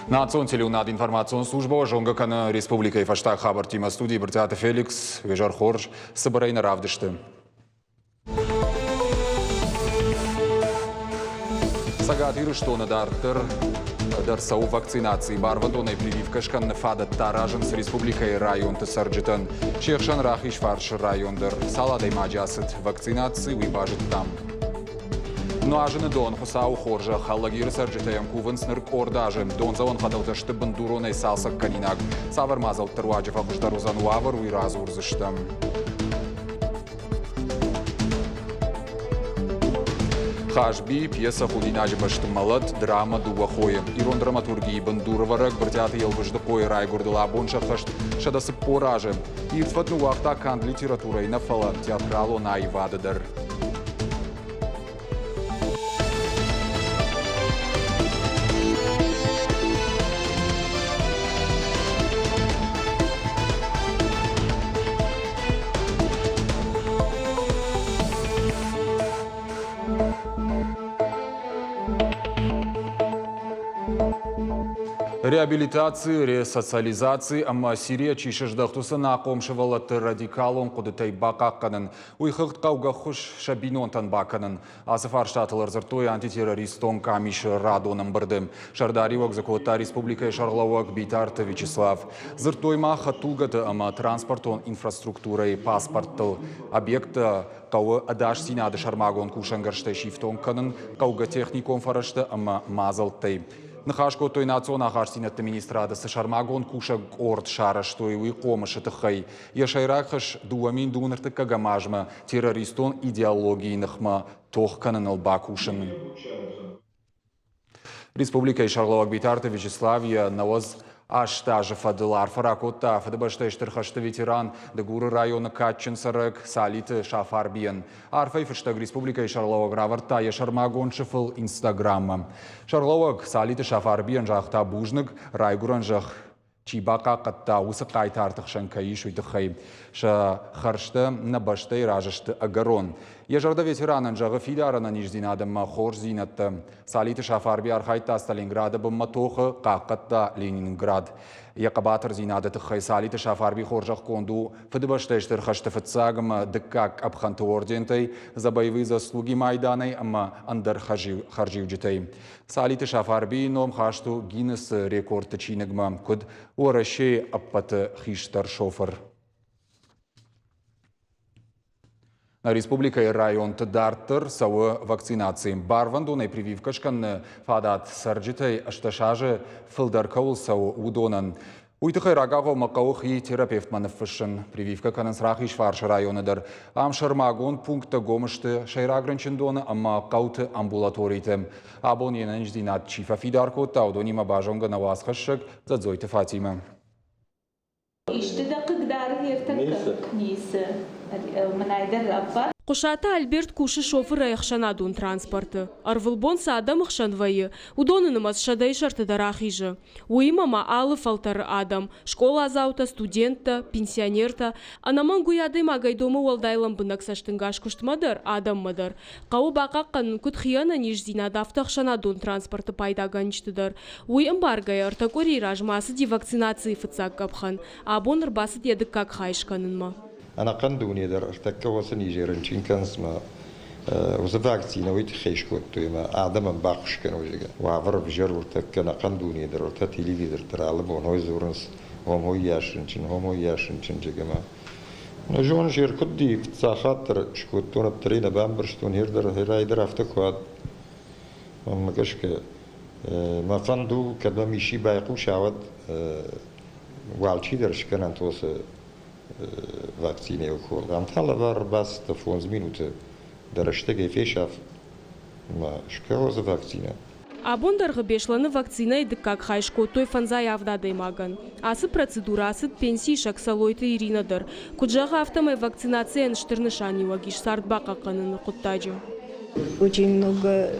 Национ телеунад информацион служба жонга кана республика и фаштаг хабар тима студии Бертиата Феликс Вежар Хорж Сабарайна Равдышты. Сагат Ирыштона дарсау вакцинации барвандоной прививкашкан фада таражен с республикой район Тесарджитан. Шехшан Рахиш Фарш райондар саладай маджасет вакцинации выбажит там. Но ажены дон хусау хоржа халлагир сарджитаям кувен снырк ордажем дон заон хадалта штыбын дуронай салсак канинаг савар мазал труаджев ахуштарузан уавар уйраз урзыштам. Хашби пьеса худинажи баштымалат драма дуахоем. Ирон драматургии бандуроварак бартиаты елбыждыкой райгурдыла бонша хашт шадасы поражем. Иртфатну вахта канд литературой нафала театрало наивадыдар. Реабилитации, ресоциализации, амма Сирия чишеждахтуса нақомшывалат радикалон кудытай бақаққанын. Уйхықт қауға хуш шабинонтан баққанын. Асыфар штатылар зыртой антитеррористон камиш радоным бірдім. Шардаривок закотта республика Шарлауак Битарта Вячеслав. Зыртойма хатулгаты амма транспортон инфраструктурой паспорттыл. Объекта қауы адаш синады шармагон кушангарштай шифтон канын. Қауға техникон фарашты амма мазалтай. Нахашко той национа хашсинат министрада с шармагон куша орд шара что и комыш это хай. Я шайрахаш дуамин дунарты кагамажма террористон идеологии нахма тохканан албакушан. Республика Шарлауак Битарта Вячеславия навоз Аштажа фадылар фаракотта фадыбаштайштыр хашты ветеран дегуры района Катчин сарык салиты шафарбиен. Арфай фаштаг республика Шарлауак раварта яшармагон шифл инстаграмма. Шарлауак салиты шафарбиен жахта бужнык райгуран жах чибака катта усы кайтартық шанкаиш уйдықхай. Ша харшты набаштай ражышты агарон. Ежарда ветеранын жағы фидарана ниждинадымма хор зинатты. Салиты шафарби архайта Сталинграда бымма тоқы қаққатта Ленинград. Яқабатыр зинады тұққай салиты шафарби хор жақ конду фыдыбаштайштыр хашты фытсагым дыккак абханты ордентай за боевые заслуги Майданай амма андар харживджитай. Салиты шафарби ном хашту Гиннес рекорд чиныгма куд уарашей аппаты хиштар шофер. Республика и район Тдартер сауы вакцинации. Барвандуной прививкашкан фадат сарджитай ашташаже филдаркаул сау удонан. Уйтықай рагаго мақауық и терапевт маныфышын. Прививка канан срахиш фарш районыдар. Амшармагон пункта гомышты шайрагранчындоны амма қауты амбулаториты. Абон енанждинат чифа фидаркотта аудонима бажонга навасхашшык задзойты Фатима. Кушата Альберт Куши шофер райхшанадун транспорты. Арвылбон саадам хшанвайы. Удонынымаз шадай шарты дарахижы. Уимама алы фалтары адам. Школа азаута, студентта, пенсионерта. Анаман гуяды магайдомы уалдайлам бынак саштынгаш куштмадар, адам мадар. Қау бақаққанын күт хияна ниждинада автохшанадун транспорты пайдаганчтыдар. Уим баргай артакори ражмасы ди вакцинации фыцак капхан. Абон рбасыт едік как хайшканынма. أنا قندوني در ارتكا وصني جيرنشين كنسما وزفاكتينا ويتخيش كنتو ما أعدم باقش كانوا جيجا وعبر بجر ورتكا أنا قندوني در ورتاتي ليفي در ترالبون هوي زورنس هم هو ياشنشن جيجا ما نجون جير كدي في تساخات شكوتون الترينا بامبرشتون هيردر هيرايدر افتكواد ما كشك ما قندو كدما ميشي بايقوش عود والشي درش كان توس وقتی وکول. امثال بار بس تفونز مینوته درشته فیشاف ما شکاوز وقتینه. Абон даргыбешланы вакцина идык как хайшко той фанза явда даймаган. Асы процедура асы пенсии шаксалойты Иринадыр. Куджага автомой вакцинация нштырнышани вагиш сартбака каныны куттаджи. Очень много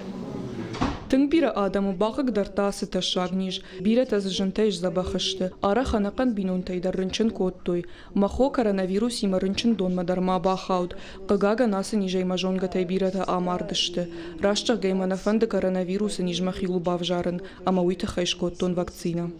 Тынг бира адаму бақыг дартасы ташагниж, бира тазжынтайж забахышты. Ара ханакан бинунтайдар рынчын коттой. Махо коронавирус има рынчын донмадарма бахауд. Қыгага насы нижай мажонга тайбирата амардышты. Рашчақ гайманафанды коронавирусы нижмахилу бавжарын, ама уйта хайш коттон вакцина.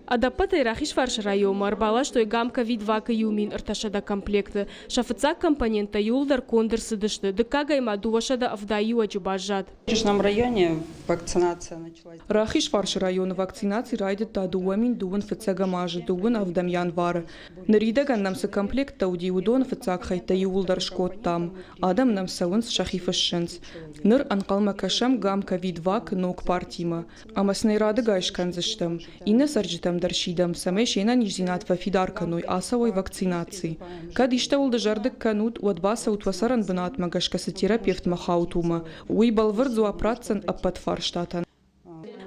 Адаппатай рахиш фарш район марбала, что и гамка вид вака юмин рташада комплекты. Шафыца компонента юлдар кондырсы дышты. Дыкага има дувашада авдаю аджубажат. В Южном районе вакцинация началась. Рахиш фарш район вакцинации райдет та дуамин дуан фыцага мажы дуан авдамян вары. Наридаган намсы комплект тауди удон фыцаг хайта юлдар шкот там. Адам намсавынс шахифышшенс. Ныр анкалма кашам гамка вид вак ног партима. Амаснай рады гайшканзыштам. Инна сарджитам даршидам саме шена нижзинат вафидар кануй асавой вакцинации. Кад иштавул дажардык канут уадбаса утвасаран бынат магашкасы терапевт махаутума. Уйбал вырдзу апрацан аппатфарштатан.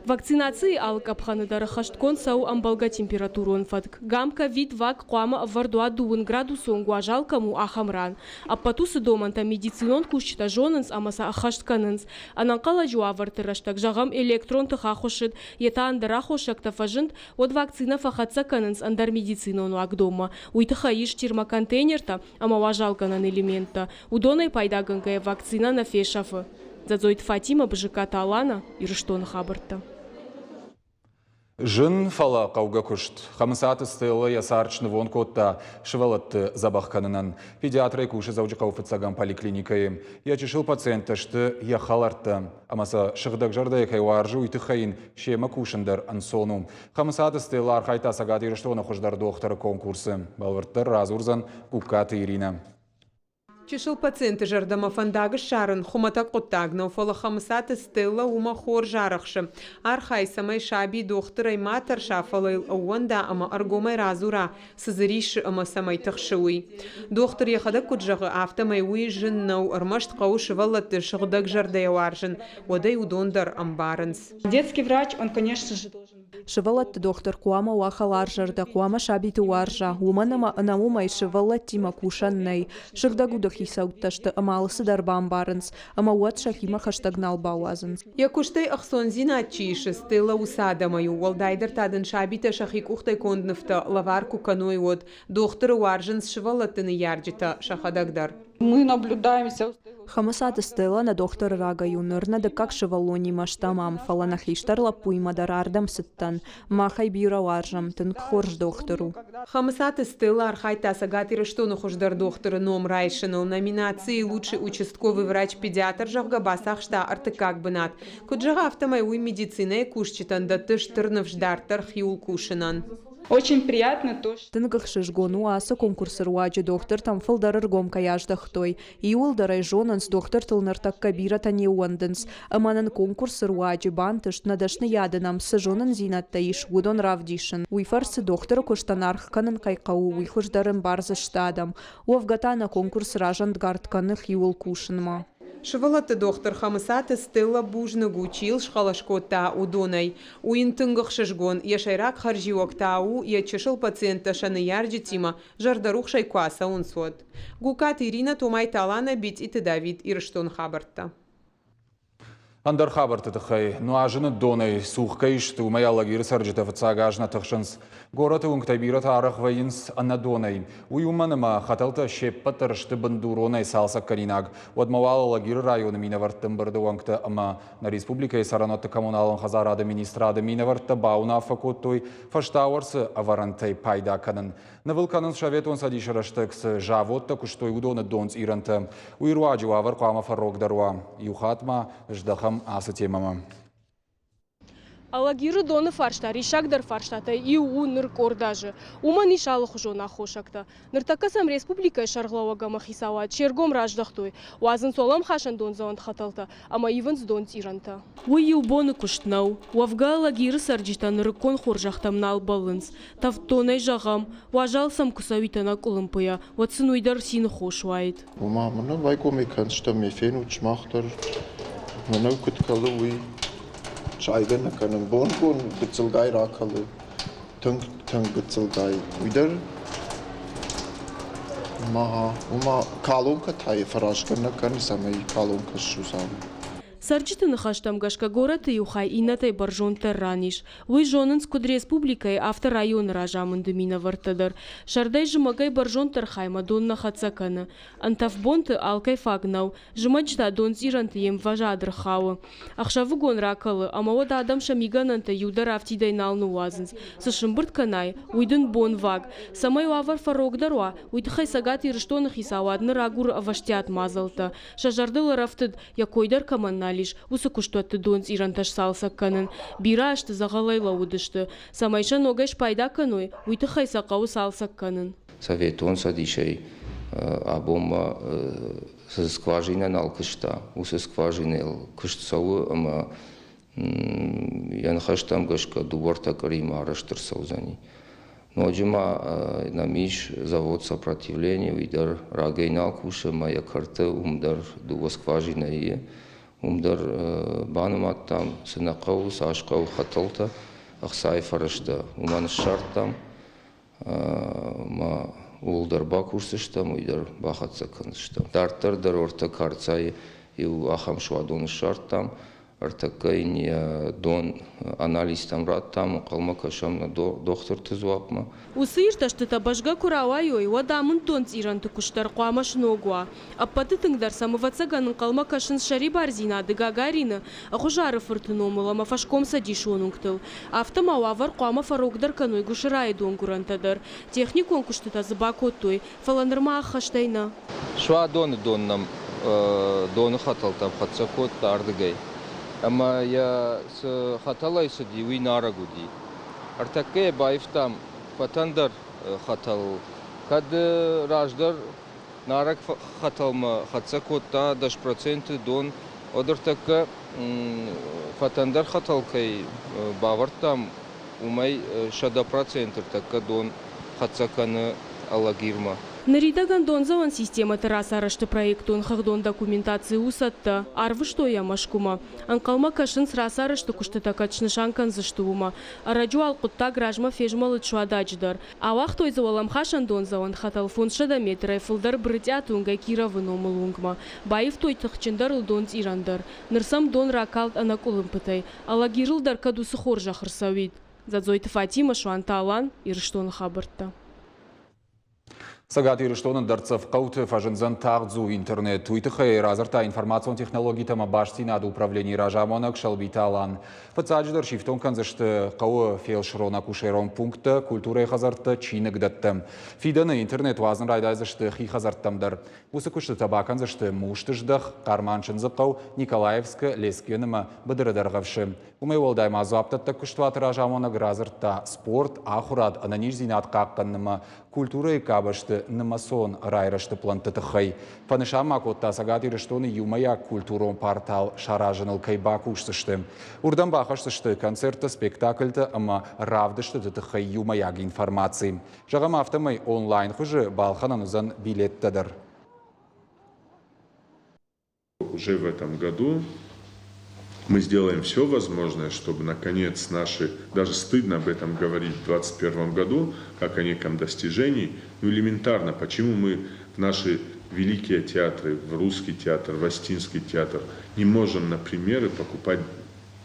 Вакцинации алк абханы дарахашткон сау амбалга температурон фатк. Гамка вид вак қуама вардуа дуын градусон гуажалкаму ахамран. Аппатусы доманта медицинон кушчита жонынс амаса ахаштканынс. Ананқала жуавартыраштак жағам электрон тыхахошит, ета андарахошак тафажынт, от вакцина фахатсаканынс андар медицинону агдома. Уйтыхаиш тирма контейнерта, ама важалканан элемента. Удонай пайдаганкая вакцина на фешафы. Задзойт Фатима бжиката Алана и Рыштон Хабарта. Жын фала қауға күшт. Хамысаты стылы ясарчны вон котта шывалатты забахканынан. Педиатры кушы заужы қауфыцаган поликлиникайым. Ячышыл пациенташты яхаларты. Амаса шығдық жарды кайваржы уйтықайын шема кушындар ансону. Хамысаты стылы архайта сагаты Рыштоны хұждар доқтары конкурсы. Балвырттыр разурзан куккаты Ирина. Чешыл пациенты жардама фандагы шарын, хумата қоттагна, уфала хамысаты стылла ума хор жарақшы. Архай самай шаби доқтырай матар шафалайл ауанда ама аргомай разура, сызыриші ама самай тықшыуй. Доқтыр яхада күджағы автомай уй жыннау, армашт қаушы валатты шығыдаг жардай варжын, одай удондар амбарынс. Детский врач, он, конечно же, должен быть. Шывалат доктор куама уахалар жарда, куама шабиту варжа, уманама анаума и шывалат тима кушаннай, шырдагудах исаутташты амалысы дарбан барынс, ама уат шахима хаштагнал бауазынс. Якуштай ахсон зинатчиші стыла усадамаю, уалдайдар тадын шабита шахик ухтай кондныфта лаварку каной от, доктор варжынс шывалаттыны ярджита шахадагдар. Мы наблюдаемся. Хамасаты стыла на доктор рага юнырна да как шывалони маштамам, фаланах иштар лапуйма дарардам сыттан, махай бюра варжам, тынк хорж доктору. Хамысаты стыла архайта сагаты Рыштону хуждар докторы ном райшыныл номинации лучший участковый врач-педиатр жавга басахшта артыкак бынат. Куджага автомай уй медицина и кушчитан да тыш тырнов ждартар хиул кушинан. Очень приятно то, что... Тынгах шишгону аса конкурсыр уаджи доктор там фылдарыр гомка яждахтой. И улдарай жонанс доктор тылныртак кабира тани уандынс. Аманан конкурсыр уаджи бантышт надашны ядынам сыжонан зинатта иш гудон равдишын. Уйфарсы доктора коштанарх канын кайкау уйхуждарын барзы штадам. Уавгатана конкурс ражанд гартканых юл кушынма. Шывалаты доктор хамысаты стыла бужныгу чил шхалашкота удонай. Уин тынгах шишгон, яшайрак харжиок тау, ячышыл пациента шаны ярджитима, жардарух шайкуаса унсот. Гукат Ирина тумай талана бить и Давид и Рыштон Хабарта. Андар Хабарты тыхай, ну ажыны донай сухкайшты умаяллагир сарджита фыцага ажна тыхшынс. Гораты уңктайбира тарах вайынс анна донай. Уюманыма хаталта шеппа тырышты бандуронай салсак каринаг. Уадмавала лагир районы минаварттым барды уңкта ама на республикай саранотты коммуналын хазарады министрады минавартта бауна факоттой фаштауарсы аварантай пайда канын. Навылканын шаветон садишараштыкс жавотта куштой удоны донц иранты. Уируаджу авар куама фаррок даруа. Юхатма ждахам асы темама. Алагиры доны фаршта, ришагдар фарштата и у ныркор даже. Ума нишалы хужона хошакта. Ныртакасам республика шарглауага махисава, чергом раждахтой. Уазын солам хашан дон заонт хаталта, ама иванс дон тиранта. Уи убоны куштнау. Уавга алагиры сарджита ныркон хоржахтам на албалынс. Тавтонай жағам, уажалсам кусавитана кулымпая, ватсын уйдар сины хошуайт. Ума, мана вайкоми каншта мефен учмахтар, мана куткалы уи. Шайгана канын бонкон быцылгай ракалы, тынг быцылгай. Уйдар ума калонка тай фарашкана каны самай калонка шусам. Сарджиты нахаштамгашка город и ухай инатай баржон терраниш. Уй Жонынскуд республикой авторайон ражамын дымина вартадыр. Шардай жымагай баржон терхай мадон нахацаканы. Антавбонты алкай фагнау. Жымачта дон зиранты ем важадыр хауы. Ахшавы гон ракалы, амауада адам шамигананты юдар автидай налны уазынс. Сышымбырт канай, уйдын бон ваг. Самай уавар фарогдаруа, уйдыхай сагат ирыштонах исауадны рагур аваштят мазалты. Шажардылы рафтыд, якойдар каманналиш, усыкуштуатты донс иранташ салсакканын. Бира ашты загалайла удышты. Самайша ногаш пайда кануй, уйдыхай сақау салсакканын. Советон садишай абома с скважинен алкышта, усы скважинел кыштсауы, ама янхаштам гашка дубарта карима араштыр саузани. Ноджима намиш завод сопротивления, видар рагейнал куша моя карта умдар дуба скважинае, умдар банамат там сынақау сашқау хаталта, ахсай фарашта, уман шарттам, ма улдар бакурсыштам, уйдар бахатсаканштам. Дартар дар орта карцай и ахам шуадон шарттам, артакайни дон анализ там рад там қалмакашам на доктор тызуапма. Усыйырташты табажга курауайой, вадамын тонц иранты куштар қуамаш ногуа. Аппаты тыңдар самывацаганын қалмакашын шари барзинады гагарины, ахужары фыртыномыла мафашком садишонуңтыл. Автомауавар қуама фарогдар каной гушырай донгурантадар. Техникон кушты тазы бакоттой, фаланырма ахаштайна. Шуа донным доны хатал там хатсакот ардыгай. Ама я с хаталай сади уй нарагуди. Артаке байф там патандар хатал. Кад раждар нараг хаталма хатсакота даш проценты дон одартака патандар хаталкай бавар там умай шада процентыр така дон хатсаканы алагирма. Наридаган донзаван система террасарашты проектун хахдон документации усатта. Арвы что я машкума. Анкалма кашын срасарашты куштата качнышан канзыштума. Араджу алкутта гражма фежмалы чуадачдар. Авах той завалам хашан донзаван хатал фон шада метра фылдар брытятунга кировы номылунгма. Баев той тахчындар донз ирандар. Нырсам дон ракалт анакулым пытай. Алагирылдар кадусы хоржа хырсавид. Задзойты Фатима шуанталан ирштон хабыртта. Сагат ирыштонын дарцев қауты фажынзан тағдзу интернет уйтықы разырта информацион технологии тама баштинады управление ражамонок шалбиталан. Фацадждар шифтон канзышты қауы фелшрона кушерон пункты культурай хазарты чинык даттым. Фиданы интернет вазын райдайзышты хи хазарттамдар. Усы күшті таба канзышты муштыждық қарманшынзы қау Николаевскі лескенімі бідірідарғавшы. Умай олдай мазу аптатты күштваты ражамонок разырта спорт ахурад ананиш зинат қаққаннымы культурай кабышты намасон райрашты плантытықай. Панышам макотта сагат ирыштоны юмая культурон портал шаражыныл кайба куштышты. Урдан бақаштышты концерты, спектакльты, ама равдышты тытықай юмаяг информации. Жағам автомай онлайн хужы балхананызан билеттадыр. Уже в этом году мы сделаем все возможное, чтобы наконец наши, даже стыдно об этом говорить в 2021 году, как о неком достижении, но элементарно, почему мы в наши великие театры, в русский театр, в Остинский театр, не можем, например, покупать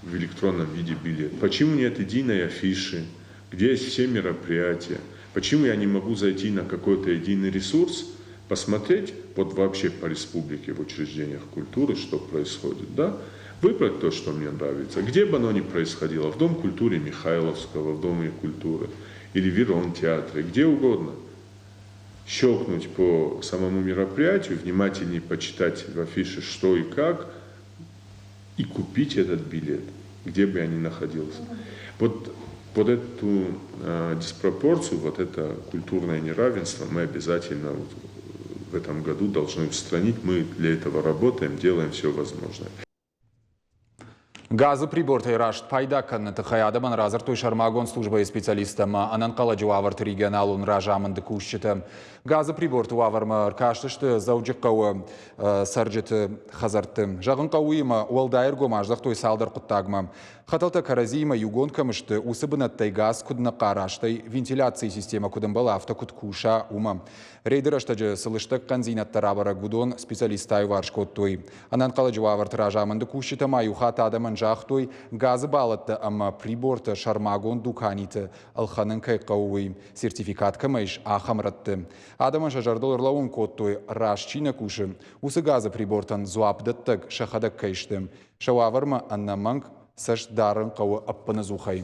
в электронном виде билет? Почему нет единой афиши, где есть все мероприятия? Почему я не могу зайти на какой-то единый ресурс, посмотреть вот вообще по республике в учреждениях культуры, что происходит, да? Выбрать то, что мне нравится. Где бы оно ни происходило, в Дом культуры Михайловского, в Доме культуры, или в Верон театре, где угодно. Щелкнуть по самому мероприятию, внимательнее почитать в афише, что и как, и купить этот билет, где бы я ни находился. Вот эту диспропорцию, вот это культурное неравенство мы обязательно в этом году должны устранить. Мы для этого работаем, делаем все возможное. Газы приборты рашт пайда канны тыхаядаман разыр той шармагон службы специалистама ананқала жуаварты регионалун ражамынды кушчыты. Газы приборты уаварма каштышты заужыққауы саржыты хазарты. Жағын қауыйма уалдайыр гомаждық той салдар құттагма. Қаталта каразима югон камышты усыбынаттай газ күдіні қараштай вентиляция система күдінбал авто күткуша ума. Рейдер аштажы сылыштық қанзинаттар абара гудон специалистай варшкоттой. Ананқала жуаварты ражамынды кушчытама юхат адамын жақтой газы балатты ама приборты шармагон дуканиты алханын кайқауы сертификат камайш ахамратты. Адамын шажардол ырлауын коттой рашчина кушым. Усы газы прибортан зуапдыттык шахадак кайштым. Шауаварма аннаманг саш дарын қауы аппыны зухай.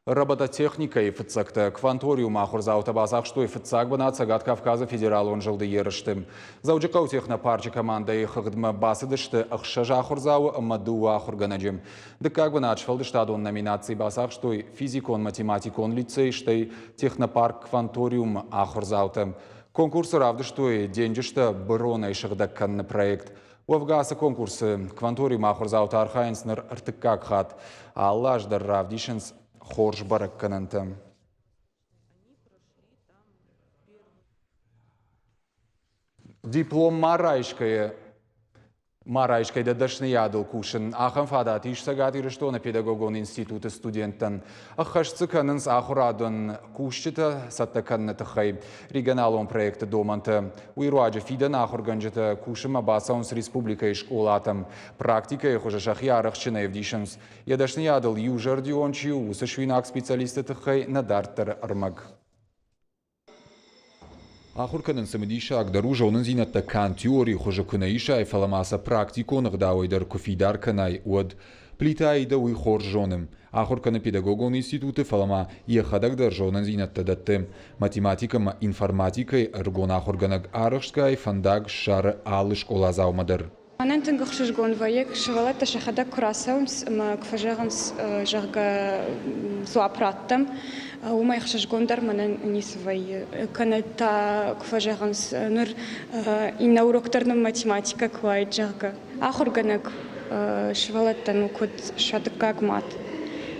Робототехника и фыцакты кванториум ахурзаута базақ штой фыцак бына Цагат Кавказа федералуын жылды ерішті. Заужықау технопарчы командai хығдымы басыдышты ақшажа ахурзауы амадуы ахурганаджым. Дыкак бына ачфалды штадон номинации базақ штой физикон математикон лицей штой технопарк кванториум ахурзаута. Конкурсы равды штой денжішті бұрона ишығдакканны проект. Уавгасы конкурсы кванториум ахурзаута архайнсныр артыккак хат. Аллаждар равдишенс хорж бараккананты. Диплом Марайшкай дадашны ядыл кушын. Ахам фадат иш сагат ирыштона педагогон институты студенттан. Ахашцы канынс ахурадын кушчыты саттаканны тахай. Регионалон проекты доманты. Уируаджы фиден ахурганжыты кушыма басаунс республика школатам. Практика их уже шахьярахчына евдишенс. Ядашны ядыл южардиончи усышвинак специалисты тахай надарттар армаг. Ахур канын самедиша агдаружа онын зинатта кан теории хожа кунаиша и фаламаса практико нагдауайдар кофидар канай уад плитаида уй хор жоным. Ахур каны педагогон институты фалама ехадагдар жонын зинатта датты. Математика информатикой аргон ахур ганаг арышкай фандаг шары алы школа заумадар. Анан тынгых шыжгон ваек шывалата шахада курасаунс кфажаганс жарга зуапраттам. Умайх шыжгондар манан нисвай каната кфажаганс нур инна уроктарным математика квай жарга. Ахурганак шывалата нукут шадыкак мат.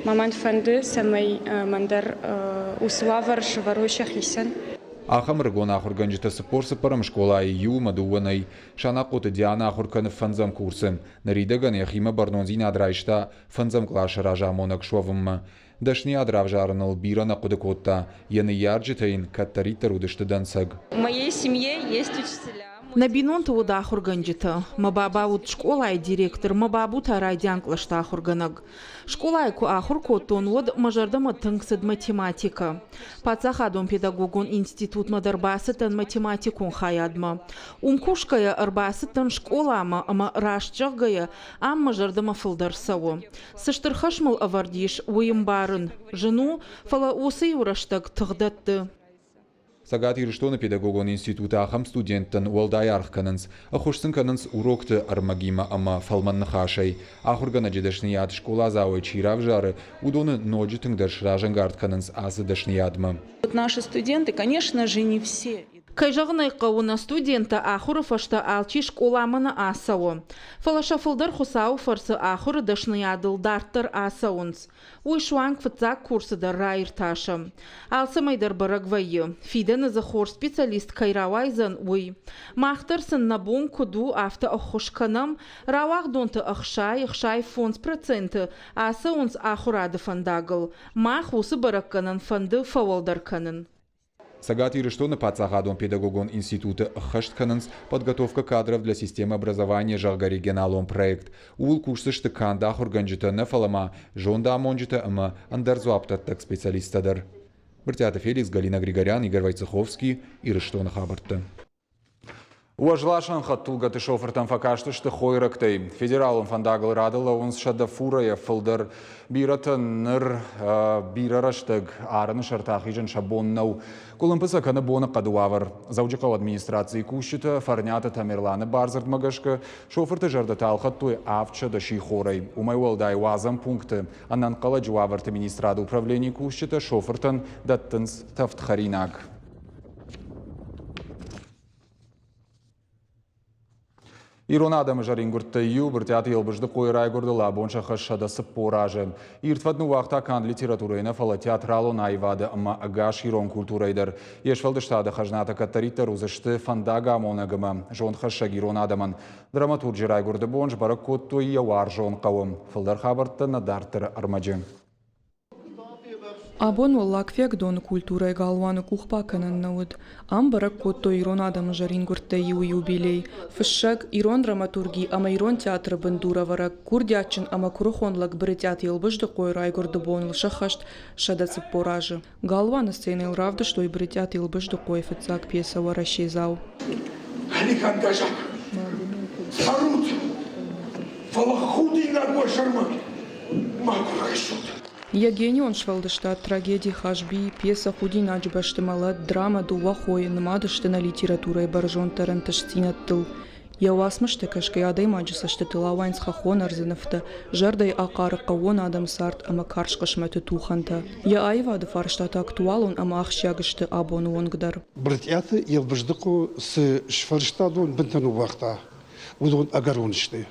Маман фанды самай мандар уславар шыварушах исен. Ахам ргон ахурганжита спорсы парам школа и ю мадуанай шанақоты диана ахурканы фанзам курсы. Наридаган яхима барнонзин адрайшта фанзам клаша ражамонак шовымма. Дашни адравжарнал бира на кудыкотта. Яны ярджитаин каттарита рудышты дансаг. В моей семье есть учителя. Набинон туда ахурганжита. Мабаба вот школа и директор, мабабу тарайдянклашта ахурганаг. Школа и ку ахуркотон вот мажардама тыңсыд математика. Пацахадон педагогон институт мадарбасытан математикон хаядма. Умкушкая арбасытан школама, ама рашчагая, ам мажардама фылдарсаво. Сыштырхашмал авардиш уйымбарын. Жену фала усы юраштаг тыгдатты. Сагат ирыштона педагогон института ахам студенттан уалдай архканынс, ахушсын канынс урокты армагима ама фалманны хашай. Ахургана жедашны яд школа зауэ чирав жары, удоны ноджи тыңдар шражангард канынс асы дашны ядма. Наши студенты, конечно же, не все. Кайжағынай қауына студента ахуры фашта алчи школаманы асауы. Фалашафылдар хусау фарсы ахуры дашны ядылдартыр асауынс. Уй шуанг фыцак курсыдар райыр ташы. Алсамайдар барагвайы. Фиден захор специалист кайравайзан уй. Мақтырсын набон куду авто ахушканам, равақ донты ахшай фонс проценты асауынс ахурады фандагыл. Мақ усы баракканын фанды фавалдар канын. Сагат ирыштона пацахадон педагогон института хаштканынс подготовка кадров для системы образования жарга регионалон проект. Ул курсышты канда ахурганжита нафалама, жонда амонжита ама андарзуаптаттак специалистадар. Бертята Феликс, Галина Григорян, Игорь Войцеховский, ирыштона хабарты. Уажлашан хаттулгаты шофертан факаштышты хойрактай. Федералын фандагыл радыла онс шада фурая фылдар бирата ныр бирараштыг арыны шартахижын шабоннау. Кулымпыса каны боны қадуавар. Заужықау администрации кушчыты фарнята тамерланы барзырд магашка шоферты жарды талхаттуй авча да шихорай. Умай уалдай уазам пункты. Аннан қала жуаварты министрады управления кушчыты шофертан даттынс тафтхаринак. Ирон адам жарингуртта ю біртяты елбіжді қойрай көрділа бонша қашшадасы поражы. Иртвадны уақта кан литературайна фала театралу найвады ама агаш ирон культурайдар. Ешвалды штады қажната каттаритар узышты фандага монагыма. Жон қашшаг ирон адаман. Драматург жирай көрді бонш бары көтті яуар жон қауым. Фылдар хабарты надартыр армаджы. Абон валлакфек дон культурай галваны кухпаканан науд. Ам барак котто ирон адам жарингуртта юбилей. Фышшак ирон драматурги ама ирон театр бандура варак курдячин ама курухонлак бритят елбыжды койрай горды бонл шахашт шадацып поражы. Галваны сценел равды, что и бритят елбыжды койфыцак пьеса варащезау. Алихан гажак. Сарут. Фалахуди нагой шармак. Макурхашут. Ягенион швалдыштат трагедии хашби, пьеса худи наджбаштымала, драма дува хой, нмадышты на литература и баржон таранташтинаттыл. Яуасмышты кашкай адай маджысашты тылавайнс хахон арзыновта, жардай ақары қауон адам сарт, ама каршқышмәті туханта. Я айвады фарштата актуалун, ама ахшягышты абону онгдар. Братьяты елбыждыку с шфарштадун бінтану вақта, удон агаронышты.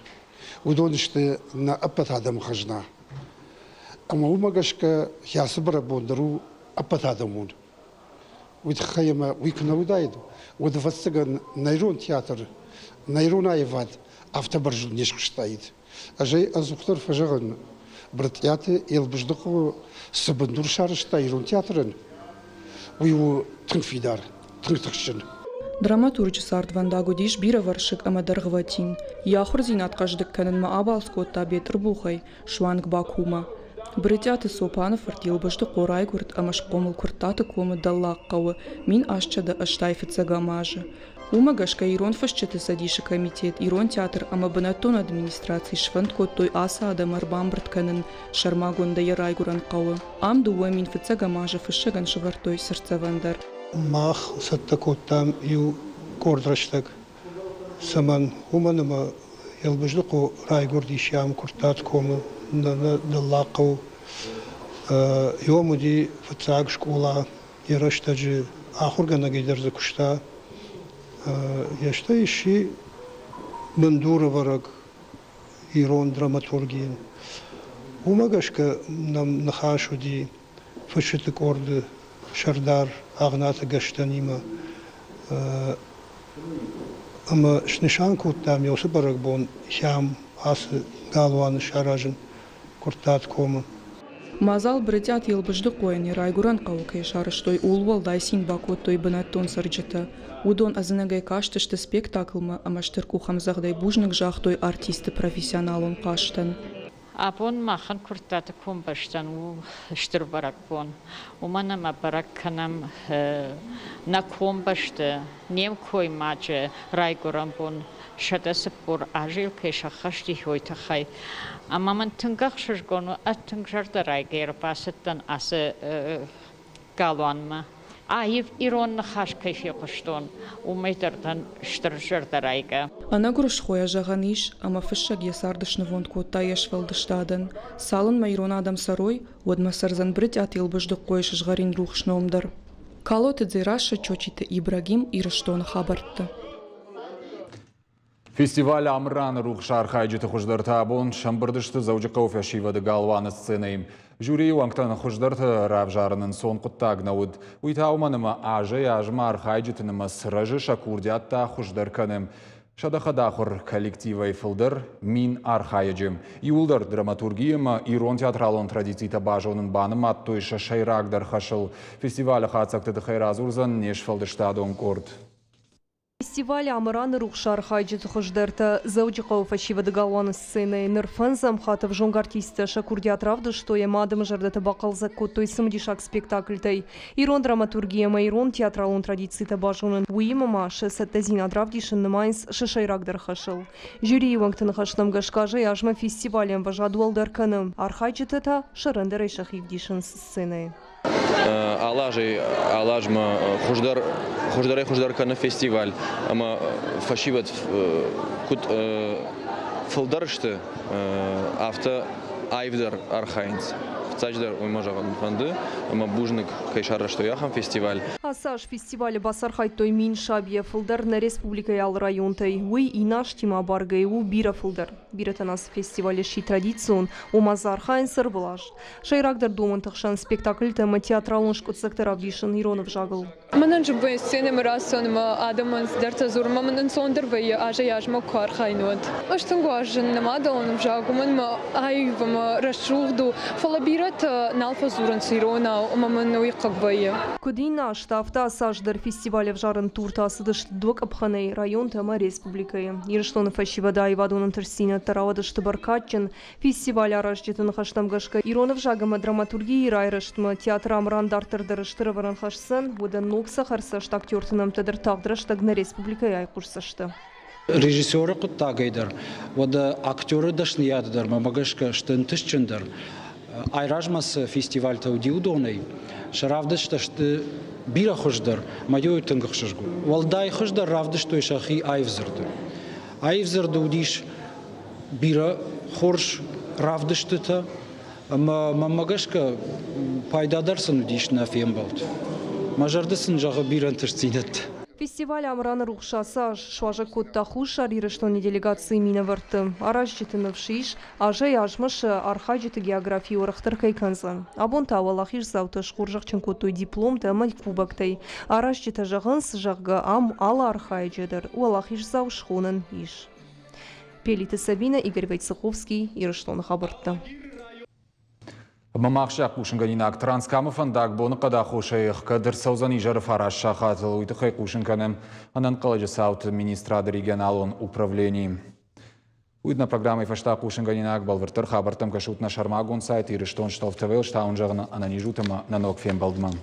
Удонышты на аппат адам хажна. Ама умагашка хясы бара бондару апатадамун. Уитхайма уикнаудайду. Удаватсаган найрон театр, найрон айвад автобаржун нешкштаид. Ажай азухтар фажаган братьяты елбыждыку сабандур шарышта ирон театрын. Уйу тынфидар, тынтықшын. Драматург сарт вандагудиш бира варшик ама даргватин. Яхурзин атқаждык канын ма абалскотта бетр бухай, шванг бакума. Бритяты сопанов артилбышты қорай күрт, амаш қомыл күрттаты комы даллақ қауы, мин ашчады аштайфыца гамажы. Умагашка ирон фашчаты садиши комитет, ирон театр, ама банатон администрации швант коттой аса адамар бамбртканын шармагонда ярай гуран қауы. Ам дуа мин фыца гамажы фашаган швартой сырцавандар. Мах саттакоттам ю кордрачтак. Саман уманыма елбыждыку райгордишям куртат комы. Даллақу йомуди фацаг школа ярыштаджи ахургана гейдерзе кушта яшта иши бандура варак ирон драматургин умагашка нам нахашуди фашитик орды шардар агната гаштанима ама шнишанку там yosu барак бон хям асы галваны шаражын куртат кома. Мазал бритят елбыжды қойын райгуран қауқай шарыштой улвал дайсин бакот той банаттон сарджыта. Удон азынагай каштышты спектаклма, амаштыр кухамзағдай бужнық жақтой артисты профессионалон қаштан. Апон махан куртат ком баштан у штыр барак бон. Уманама барак канам на ком башты. Нем кой маче райгуран бон. Шадасы пор ажил кеша хашти хойта хай. Ама ман тынгақ шыргону аттынг жардарай гейр басыттан асы галуанма. Айв иронны хаш кеші құштон. Умайдардан штыр жардарайга. Ана груш хоя жағаниш, ама фышшаг ясардышны вонд котта ешвалдыштадын. Салын ма ирон адам сарой, одма сарзан брит ат елбыжды қойш жғарин рухшномдар. Калоты дзираша чочиты Ибрагим ирыштон хабартты. Фестиваль Амран рух шархайджиты хуждарта бон шамбырдышты заужықау фяшивады галваны сценайым. Жюри уаңтаны хуждарты равжарының сон құттагнауыд. Уйтауманыма ажы ажма архайджитыныма сырыжы шакурдятта хуждарканым. Шадахадахур коллективай фылдыр мин архайджым. Иулдар драматургияма ирон театралон традицийта бажонын баным аттой шайрагдар хашыл. Фестивалі хатсақты хайразурзан неш фылдыштадон корд. Фестиваль Амраны рухшар хайджит хождерта заучикау фашивады галваны сцены нырфан замхатов жонг артиста шакурдиат равды, что я мадам жардата бақал закот той сымдишак спектакльтай. Ирон драматургияма, ирон театралон традицийта бажонын уимама шесеттазин адравдишын нымайнс шашайрагдар хашыл. Жюри ивангтын хашнам гашкажа яжма фестивалем важадуалдар каным. Архайджитата шарандерай шахивдишын сцены. Алажма хуждар кана фестиваль, ама фашиват кут фылдарышты авто айвдар архайнц. Цачдар уймажаган фанды, ама бужник кайшара что яхам фестиваль. Асаж фестивалі басархайтой мин шабия фылдар на республикаял районтай. Уй инаш тима баргайу бира фылдар. Биратанас фестивалі ши традицион умазар хайн сырбылаш. Шайрагдар думан тахшан спектакль тема театралын шкутсактар авдишын Иронов жагыл. Манан жубы сценем расонма адаман сдарта зурма манан сондер вай ажа яжма кар хайнод. Аштан гуажын намадалын жагуман ма айвама расшурду фалабират налфа зуран сирона маман уйқак вай. Кудина штафта саждар фестиваля в жарын турта сыдыш двук обханей район тема республикой. Ирышлон фашивада и вадунан терсина таравадышты баркатчен фестиваль араждетын хаштамгашка Иронов жагама драматургии райрыштма театрам рандартырдырыштыры варанхашсын будан нокса харса штактёртынам тадыр тагдырыштаг на республикой айкурсашты. Режиссеры куттагайдар, вада актеры дашниядыдар, мамагашка штынтышчындар. Айражмасы фестиваль таудиудонай, шаравдышта шты бира хождар, майой тынгахшыжгу. Валдай хождар равдыштой шахи айвзырды. Айвзырды удиш бира хорш равдыштыта, мамагашка пайдадарсын удиш на фембалт. Мажардысын жағы биран тышцинет. Фестиваль амраны рухшаса шважа котта хушар ирыштони делегации минаварты. Аражжитыны вшиш, ажа яжмышы архаджиты географии орахтыр кайканзан. Абонта авалахиш заутыш хуржақчын котой диплом тәмі кубактай. Аражжиты жағынс жағғы ам ала архаджидыр. Уалахиш зауш хонын иш. Пелиты Сабина, Игорь Вайцеховский, ирыштоны хабыртты. Мамақшақ қушынғанинақ транскамыфандақ боны қада қошайық қадыр саузаны жары фараш шақатыл ұйтықай қушынғаным анан қалажы сауты министрады регионалон управлений. Уйдна программы фашта қушынғанинақ балвыртыр хабартым кашутна шармагон сайт ирыштон штов ТВ штаун жағына ананижутыма нанок фем балдыман.